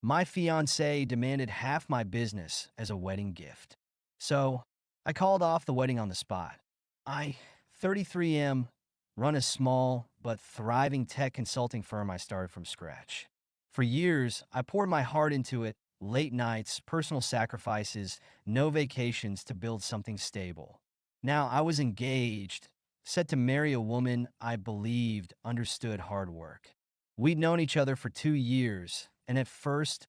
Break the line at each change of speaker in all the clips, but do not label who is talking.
My fiancée demanded half my business as a wedding gift. So I called off the wedding on the spot. I, 33M, run a small but thriving tech consulting firm I started from scratch. For years, I poured my heart into it, late nights, personal sacrifices, no vacations to build something stable. Now I was engaged, set to marry a woman I believed understood hard work. We'd known each other for 2 years, and at first,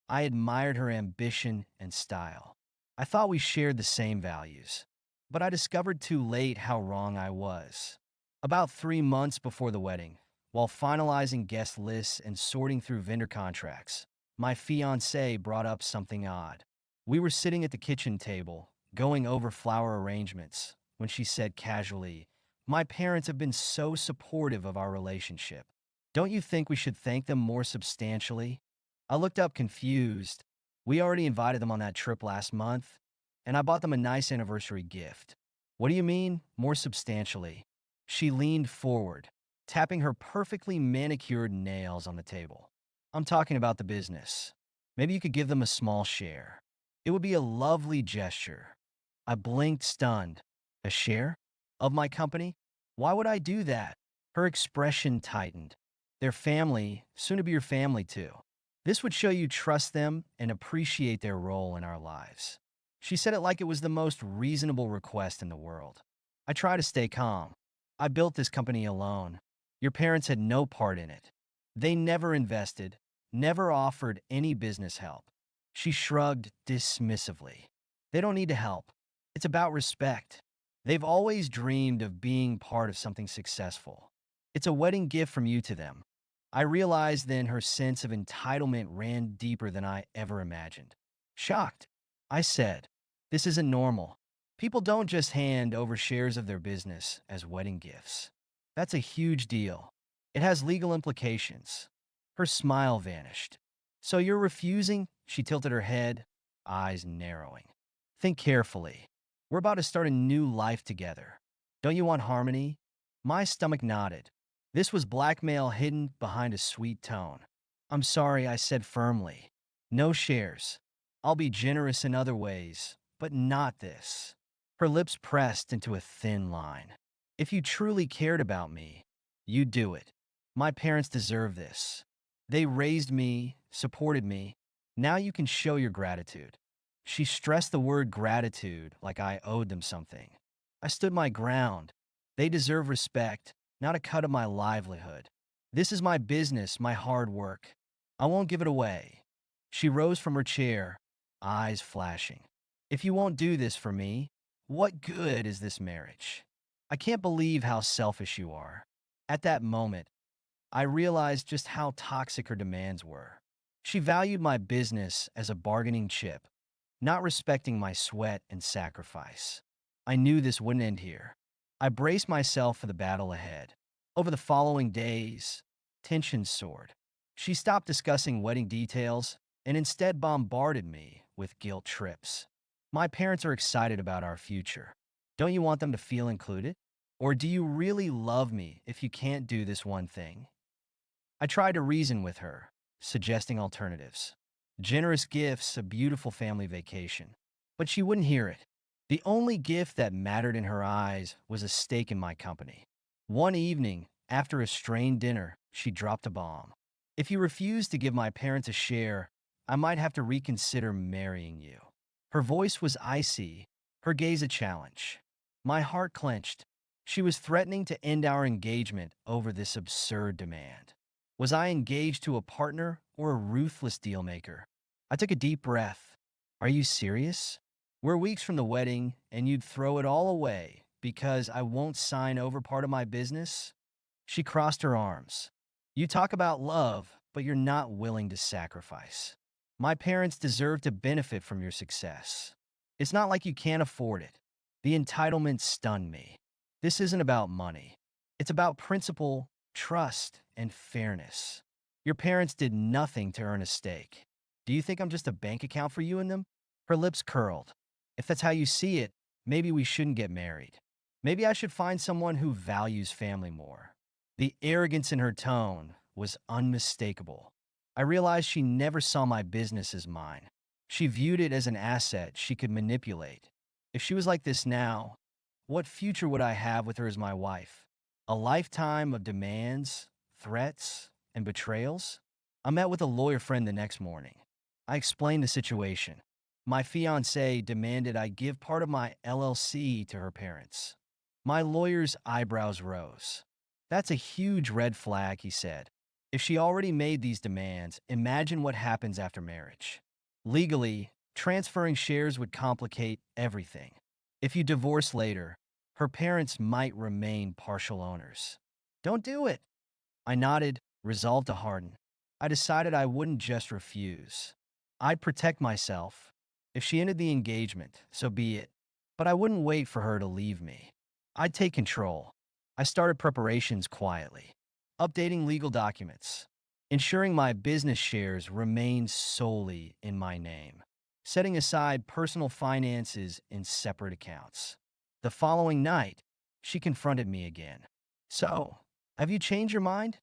I admired her ambition and style. I thought we shared the same values. But I discovered too late how wrong I was. About 3 months before the wedding, while finalizing guest lists and sorting through vendor contracts, my fiancée brought up something odd. We were sitting at the kitchen table, going over flower arrangements, when she said casually, "My parents have been so supportive of our relationship. Don't you think we should thank them more substantially?" I looked up confused. We already invited them on that trip last month, and I bought them a nice anniversary gift. What do you mean, more substantially? She leaned forward, tapping her perfectly manicured nails on the table. I'm talking about the business. Maybe you could give them a small share. It would be a lovely gesture. I blinked, stunned. A share? Of my company? Why would I do that? Her expression tightened. Their family, soon to be your family too. This would show you trust them and appreciate their role in our lives. She said it like it was the most reasonable request in the world. I try to stay calm. I built this company alone. Your parents had no part in it. They never invested, never offered any business help. She shrugged dismissively. They don't need to help. It's about respect. They've always dreamed of being part of something successful. It's a wedding gift from you to them. I realized then her sense of entitlement ran deeper than I ever imagined. Shocked, I said, "This isn't normal. People don't just hand over shares of their business as wedding gifts. That's a huge deal. It has legal implications." Her smile vanished. "So you're refusing?" She tilted her head, eyes narrowing. "Think carefully. We're about to start a new life together. Don't you want harmony?" My stomach nodded. This was blackmail hidden behind a sweet tone. "I'm sorry," I said firmly. "No shares. I'll be generous in other ways, but not this." Her lips pressed into a thin line. "If you truly cared about me, you'd do it. My parents deserve this. They raised me, supported me. Now you can show your gratitude." She stressed the word gratitude like I owed them something. I stood my ground. They deserve respect, not a cut of my livelihood. This is my business, my hard work. I won't give it away. She rose from her chair, eyes flashing. "If you won't do this for me, what good is this marriage?" I can't believe how selfish you are. At that moment, I realized just how toxic her demands were. She valued my business as a bargaining chip, not respecting my sweat and sacrifice. I knew this wouldn't end here. I braced myself for the battle ahead. Over the following days, tension soared. She stopped discussing wedding details and instead bombarded me with guilt trips. "My parents are excited about our future. Don't you want them to feel included? Or do you really love me if you can't do this one thing?" I tried to reason with her, suggesting alternatives. Generous gifts, a beautiful family vacation. But she wouldn't hear it. The only gift that mattered in her eyes was a stake in my company. One evening, after a strained dinner, she dropped a bomb. "If you refuse to give my parents a share, I might have to reconsider marrying you." Her voice was icy, her gaze a challenge. My heart clenched. She was threatening to end our engagement over this absurd demand. Was I engaged to a partner or a ruthless dealmaker? I took a deep breath. "Are you serious? We're weeks from the wedding, and you'd throw it all away because I won't sign over part of my business?" She crossed her arms. "You talk about love, but you're not willing to sacrifice. My parents deserve to benefit from your success. It's not like you can't afford it." The entitlement stunned me. This isn't about money. It's about principle, trust, and fairness. Your parents did nothing to earn a stake. Do you think I'm just a bank account for you and them? Her lips curled. "If that's how you see it, maybe we shouldn't get married. Maybe I should find someone who values family more." The arrogance in her tone was unmistakable. I realized she never saw my business as mine. She viewed it as an asset she could manipulate. If she was like this now, what future would I have with her as my wife? A lifetime of demands, threats, and betrayals? I met with a lawyer friend the next morning. I explained the situation. My fiancée demanded I give part of my LLC to her parents. My lawyer's eyebrows rose. That's a huge red flag, he said. If she already made these demands, imagine what happens after marriage. Legally, transferring shares would complicate everything. If you divorce later, her parents might remain partial owners. Don't do it. I nodded, resolved to harden. I decided I wouldn't just refuse. I'd protect myself. If she ended the engagement, so be it. But I wouldn't wait for her to leave me. I'd take control. I started preparations quietly, updating legal documents, ensuring my business shares remained solely in my name, setting aside personal finances in separate accounts. The following night, she confronted me again. So, have you changed your mind?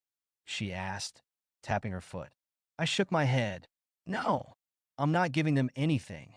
She asked, tapping her foot. I shook my head. No, I'm not giving them anything.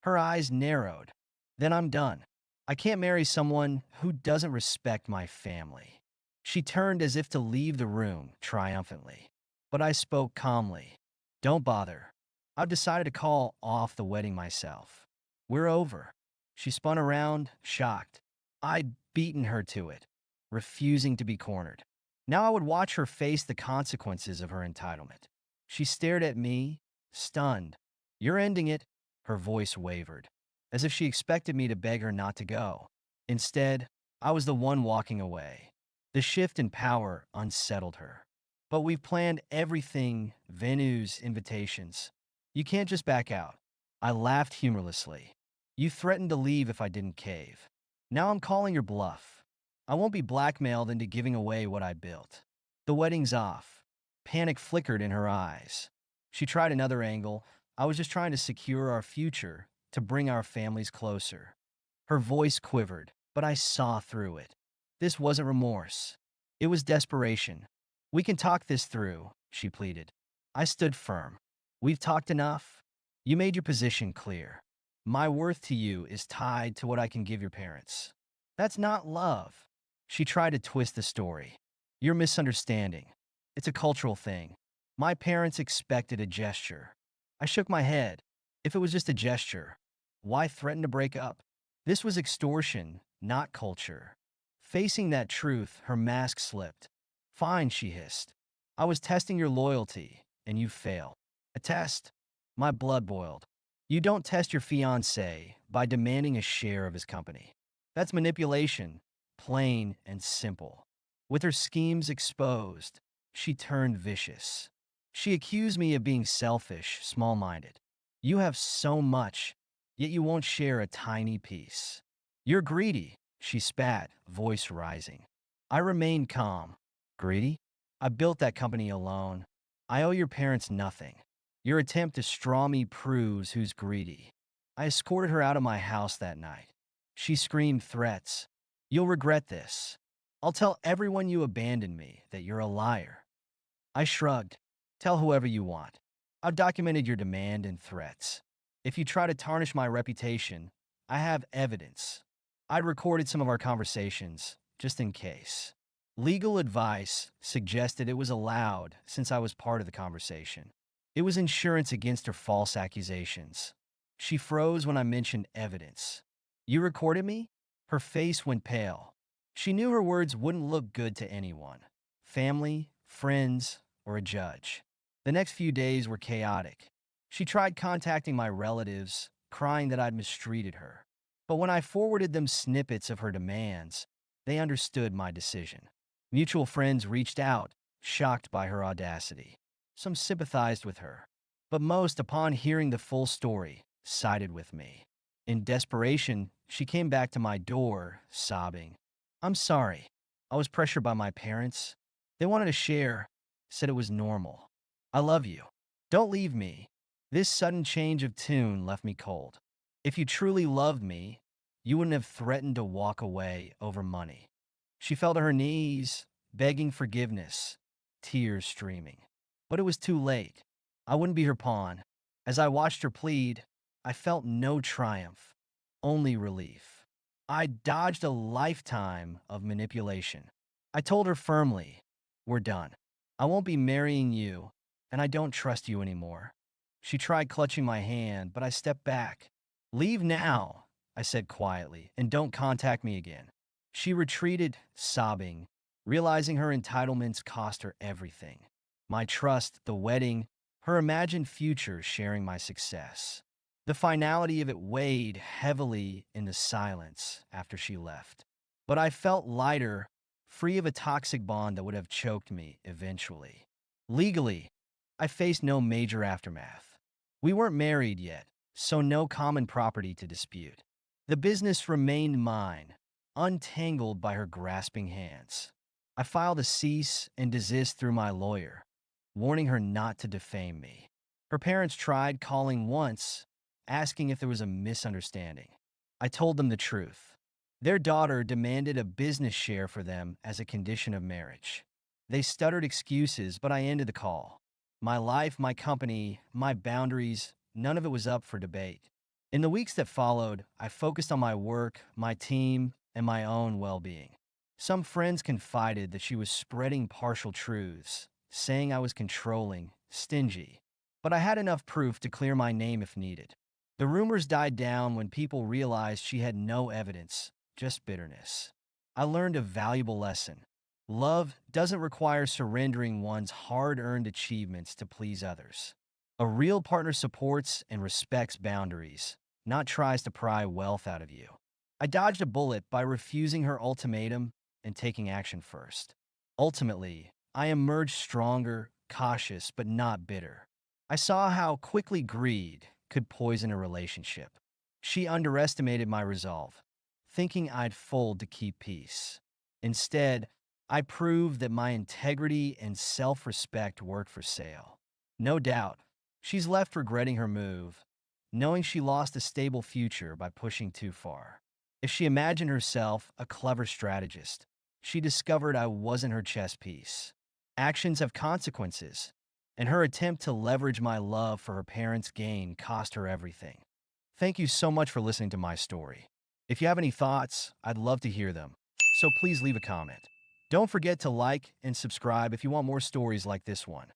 Her eyes narrowed. Then I'm done. I can't marry someone who doesn't respect my family. She turned as if to leave the room triumphantly. But I spoke calmly. Don't bother. I've decided to call off the wedding myself. We're over. She spun around, shocked. I'd beaten her to it, refusing to be cornered. Now I would watch her face the consequences of her entitlement. She stared at me, stunned. You're ending it. Her voice wavered, as if she expected me to beg her not to go. Instead, I was the one walking away. The shift in power unsettled her. But we've planned everything, venues, invitations. You can't just back out. I laughed humorlessly. You threatened to leave if I didn't cave. Now I'm calling your bluff. I won't be blackmailed into giving away what I built. The wedding's off. Panic flickered in her eyes. She tried another angle. I was just trying to secure our future, to bring our families closer. Her voice quivered, but I saw through it. This wasn't remorse. It was desperation. We can talk this through, she pleaded. I stood firm. We've talked enough. You made your position clear. My worth to you is tied to what I can give your parents. That's not love. She tried to twist the story. You're misunderstanding. It's a cultural thing. My parents expected a gesture. I shook my head. If it was just a gesture, why threaten to break up? This was extortion, not culture. Facing that truth, her mask slipped. Fine, she hissed. I was testing your loyalty, and you failed. A test? My blood boiled. You don't test your fiancé by demanding a share of his company. That's manipulation, plain and simple. With her schemes exposed, she turned vicious. She accused me of being selfish, small-minded. You have so much, yet you won't share a tiny piece. You're greedy, she spat, voice rising. I remained calm. Greedy? I built that company alone. I owe your parents nothing. Your attempt to straw me proves who's greedy. I escorted her out of my house that night. She screamed threats. You'll regret this. I'll tell everyone you abandoned me that you're a liar. I shrugged. Tell whoever you want. I've documented your demand and threats. If you try to tarnish my reputation, I have evidence. I'd recorded some of our conversations, just in case. Legal advice suggested it was allowed since I was part of the conversation. It was insurance against her false accusations. She froze when I mentioned evidence. You recorded me? Her face went pale. She knew her words wouldn't look good to anyone. Family, friends, or a judge. The next few days were chaotic. She tried contacting my relatives, crying that I'd mistreated her. But when I forwarded them snippets of her demands, they understood my decision. Mutual friends reached out, shocked by her audacity. Some sympathized with her, but most, upon hearing the full story, sided with me. In desperation, she came back to my door, sobbing. I'm sorry. I was pressured by my parents. They wanted to share, said it was normal. I love you. Don't leave me. This sudden change of tune left me cold. If you truly loved me, you wouldn't have threatened to walk away over money. She fell to her knees, begging forgiveness, tears streaming. But it was too late. I wouldn't be her pawn. As I watched her plead, I felt no triumph, only relief. I dodged a lifetime of manipulation. I told her firmly, "We're done. I won't be marrying you, and I don't trust you anymore." She tried clutching my hand, but I stepped back. "Leave now," I said quietly, "and don't contact me again." She retreated, sobbing, realizing her entitlements cost her everything. My trust, the wedding, her imagined future sharing my success. The finality of it weighed heavily in the silence after she left. But I felt lighter, free of a toxic bond that would have choked me eventually. Legally, I faced no major aftermath. We weren't married yet, so no common property to dispute. The business remained mine, untangled by her grasping hands. I filed a cease and desist through my lawyer, warning her not to defame me. Her parents tried calling once, asking if there was a misunderstanding. I told them the truth. Their daughter demanded a business share for them as a condition of marriage. They stuttered excuses, but I ended the call. My life, my company, my boundaries, none of it was up for debate. In the weeks that followed, I focused on my work, my team, and my own well-being. Some friends confided that she was spreading partial truths, saying I was controlling, stingy. But I had enough proof to clear my name if needed. The rumors died down when people realized she had no evidence, just bitterness. I learned a valuable lesson. Love doesn't require surrendering one's hard-earned achievements to please others. A real partner supports and respects boundaries, not tries to pry wealth out of you. I dodged a bullet by refusing her ultimatum and taking action first. Ultimately, I emerged stronger, cautious, but not bitter. I saw how quickly greed could poison a relationship. She underestimated my resolve, thinking I'd fold to keep peace. Instead, I proved that my integrity and self-respect weren't for sale. No doubt, she's left regretting her move, knowing she lost a stable future by pushing too far. If she imagined herself a clever strategist, she discovered I wasn't her chess piece. Actions have consequences, and her attempt to leverage my love for her parents' gain cost her everything. Thank you so much for listening to my story. If you have any thoughts, I'd love to hear them, so please leave a comment. Don't forget to like and subscribe if you want more stories like this one.